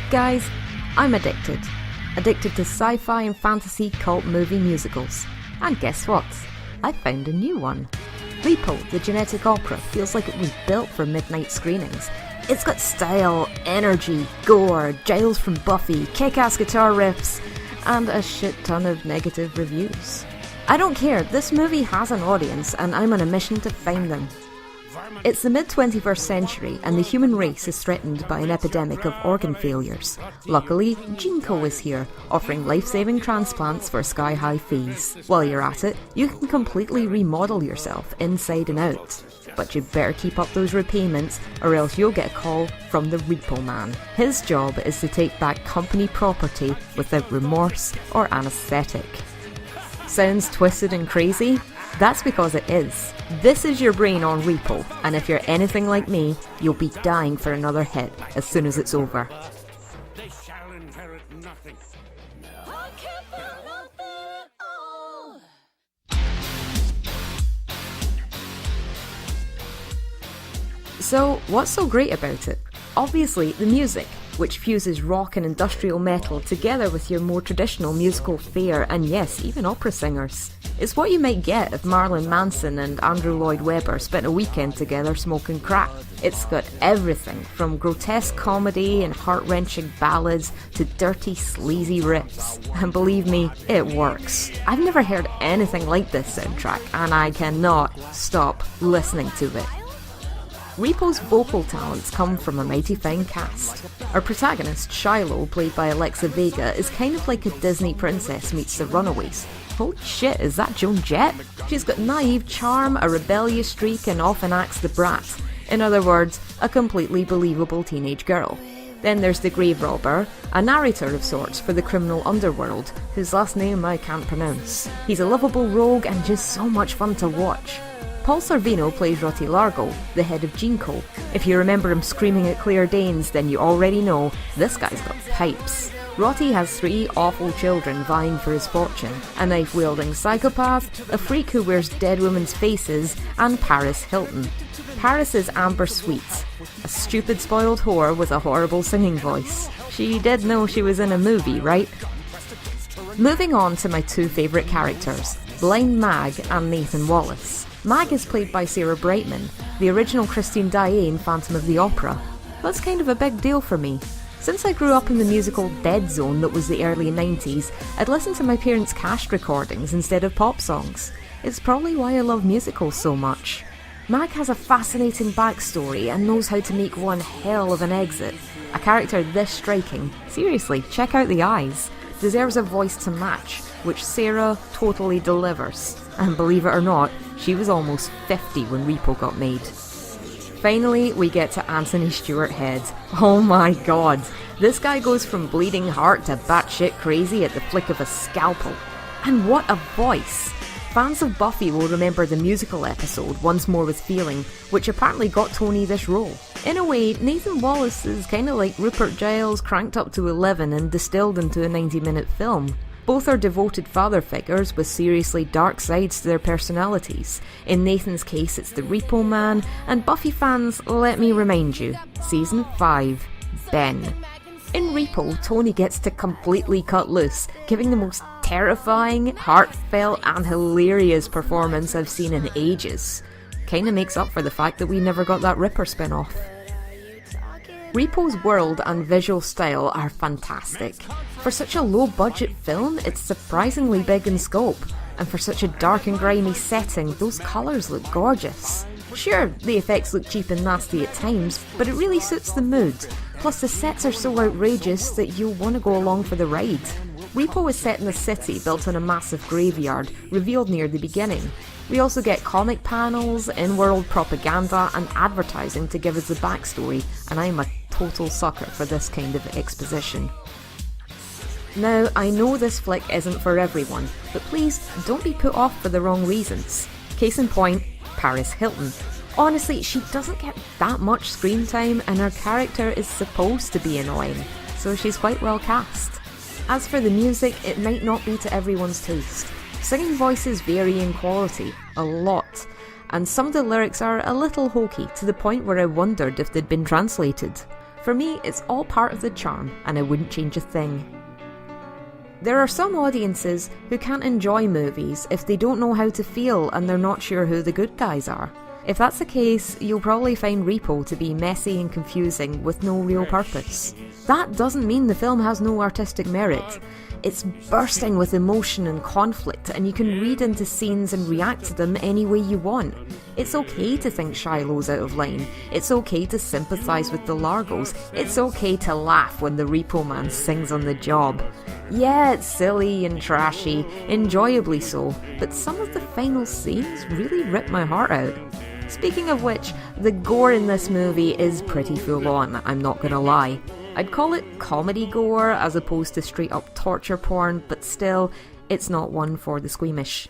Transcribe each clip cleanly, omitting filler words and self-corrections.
Guys, I'm addicted. Addicted to sci-fi and fantasy cult movie musicals. And guess what? I found a new one. Repo, the genetic opera, feels like it was built for midnight screenings. It's got style, energy, gore, Giles from Buffy, kick-ass guitar riffs, and a shit ton of negative reviews. I don't care, this movie has an audience and I'm on a mission to find them. It's the mid-21st century and the human race is threatened by an epidemic of organ failures. Luckily, GeneCo is here, offering life-saving transplants for sky-high fees. While you're at it, you can completely remodel yourself inside and out. But you better keep up those repayments or else you'll get a call from the Repo Man. His job is to take back company property without remorse or anaesthetic. Sounds twisted and crazy? That's because it is. This is your brain on Repo, and if you're anything like me, you'll be dying for another hit as soon as it's over. They shall inherit nothing. I can't feel nothing at all. So, what's so great about it? Obviously, the music, which fuses rock and industrial metal together with your more traditional musical fare and yes, even opera singers. It's what you might get if Marilyn Manson and Andrew Lloyd Webber spent a weekend together smoking crack. It's got everything from grotesque comedy and heart-wrenching ballads to dirty, sleazy riffs. And believe me, it works. I've never heard anything like this soundtrack, and I cannot stop listening to it. Repo's vocal talents come from a mighty fine cast. Our protagonist, Shiloh, played by Alexa Vega, is kind of like a Disney princess meets the Runaways. Holy shit, is that Joan Jett? She's got naive charm, a rebellious streak, and often acts the brat. In other words, a completely believable teenage girl. Then there's the grave robber, a narrator of sorts for the criminal underworld, whose last name I can't pronounce. He's a lovable rogue and just so much fun to watch. Paul Sorvino plays Rotti Largo, the head of GeneCo. If you remember him screaming at Claire Danes, then you already know this guy's got pipes. Rotti has 3 awful children vying for his fortune, a knife-wielding psychopath, a freak who wears dead women's faces, and Paris Hilton. Paris is Amber Sweet, a stupid spoiled whore with a horrible singing voice. She did know she was in a movie, right? Moving on to my 2 favourite characters, Blind Mag and Nathan Wallace. Mag is played by Sarah Brightman, the original Christine Daae in Phantom of the Opera. That's kind of a big deal for me. Since I grew up in the musical Dead Zone that was the early 90s, I'd listen to my parents' cast recordings instead of pop songs. It's probably why I love musicals so much. Mag has a fascinating backstory and knows how to make one hell of an exit. A character this striking, seriously, check out the eyes, deserves a voice to match, which Sarah totally delivers. And believe it or not, she was almost 50 when Repo got made. Finally, we get to Anthony Stewart Head. Oh my god, this guy goes from bleeding heart to batshit crazy at the flick of a scalpel. And what a voice! Fans of Buffy will remember the musical episode Once More with Feeling, which apparently got Tony this role. In a way, Nathan Wallace is kinda like Rupert Giles cranked up to 11 and distilled into a 90-minute film. Both are devoted father figures with seriously dark sides to their personalities. In Nathan's case, it's the Repo Man, and Buffy fans, let me remind you, Season 5, Ben. In Repo, Tony gets to completely cut loose, giving the most terrifying, heartfelt, and hilarious performance I've seen in ages. Kinda makes up for the fact that we never got that Ripper spin-off. Repo's world and visual style are fantastic. For such a low-budget film, it's surprisingly big in scope, and for such a dark and grimy setting, those colours look gorgeous. Sure, the effects look cheap and nasty at times, but it really suits the mood. Plus the sets are so outrageous that you'll want to go along for the ride. Repo is set in a city built on a massive graveyard, revealed near the beginning. We also get comic panels, in-world propaganda, and advertising to give us the backstory, and I'm a total sucker for this kind of exposition. Now, I know this flick isn't for everyone, but please don't be put off for the wrong reasons. Case in point, Paris Hilton. Honestly, she doesn't get that much screen time and her character is supposed to be annoying, so she's quite well cast. As for the music, it might not be to everyone's taste. Singing voices vary in quality, a lot, and some of the lyrics are a little hokey to the point where I wondered if they'd been translated. For me, it's all part of the charm, and I wouldn't change a thing. There are some audiences who can't enjoy movies if they don't know how to feel and they're not sure who the good guys are. If that's the case, you'll probably find Repo to be messy and confusing with no real purpose. That doesn't mean the film has no artistic merit. It's bursting with emotion and conflict, and you can read into scenes and react to them any way you want. It's okay to think Shiloh's out of line. It's okay to sympathise with the Largos. It's okay to laugh when the Repo Man sings on the job. Yeah, it's silly and trashy, enjoyably so, but some of the final scenes really rip my heart out. Speaking of which, the gore in this movie is pretty full on, I'm not gonna lie. I'd call it comedy gore as opposed to straight up torture porn, but still, it's not one for the squeamish.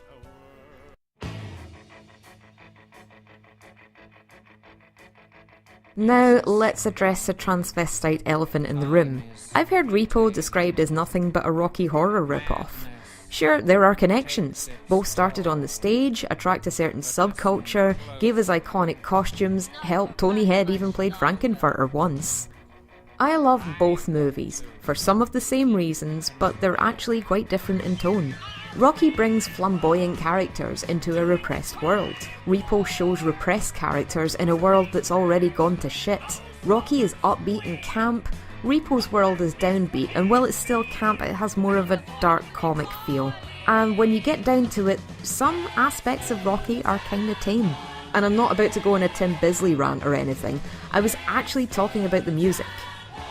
Now, let's address the transvestite elephant in the room. I've heard Repo described as nothing but a Rocky Horror ripoff. Sure, there are connections. Both started on the stage, attract a certain subculture, gave us iconic costumes, hell, Tony Head even played Frankenfurter once. I love both movies, for some of the same reasons, but they're actually quite different in tone. Rocky brings flamboyant characters into a repressed world. Repo shows repressed characters in a world that's already gone to shit. Rocky is upbeat and camp. Repo's world is downbeat, and while it's still camp, it has more of a dark comic feel. And when you get down to it, some aspects of Rocky are kinda tame. And I'm not about to go on a Tim Bisley rant or anything, I was actually talking about the music.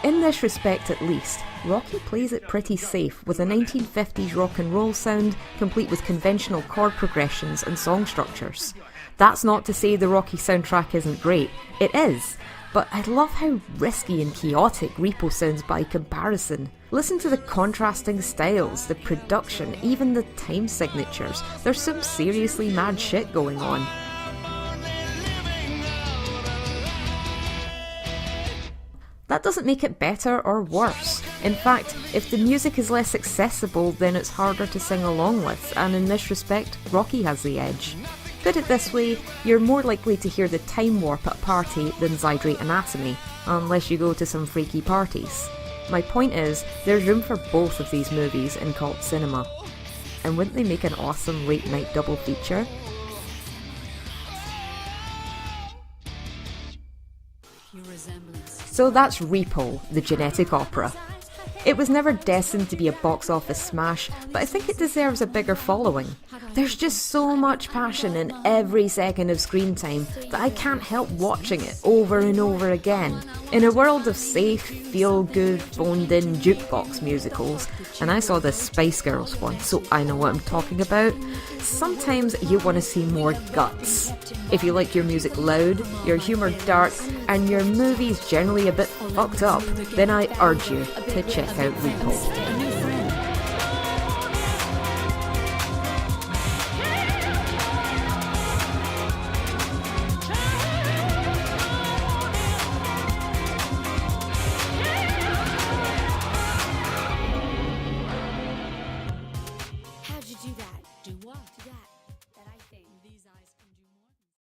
In this respect at least, Rocky plays it pretty safe with a 1950s rock and roll sound complete with conventional chord progressions and song structures. That's not to say the Rocky soundtrack isn't great, it is, but I love how risky and chaotic Repo sounds by comparison. Listen to the contrasting styles, the production, even the time signatures. There's some seriously mad shit going on. That doesn't make it better or worse. In fact, if the music is less accessible, then it's harder to sing along with, and in this respect, Rocky has the edge. Put it this way, you're more likely to hear the time warp at a party than Zydrate Anatomy, unless you go to some freaky parties. My point is, there's room for both of these movies in cult cinema. And wouldn't they make an awesome late night double feature? So that's Repo, the genetic opera. It was never destined to be a box office smash, but I think it deserves a bigger following. There's just so much passion in every second of screen time that I can't help watching it over and over again. In a world of safe, feel-good, phoned-in jukebox musicals, and I saw the Spice Girls one, so I know what I'm talking about, sometimes you want to see more guts. If you like your music loud, your humour dark, and your movies generally a bit fucked up, then I urge you to check out Repo.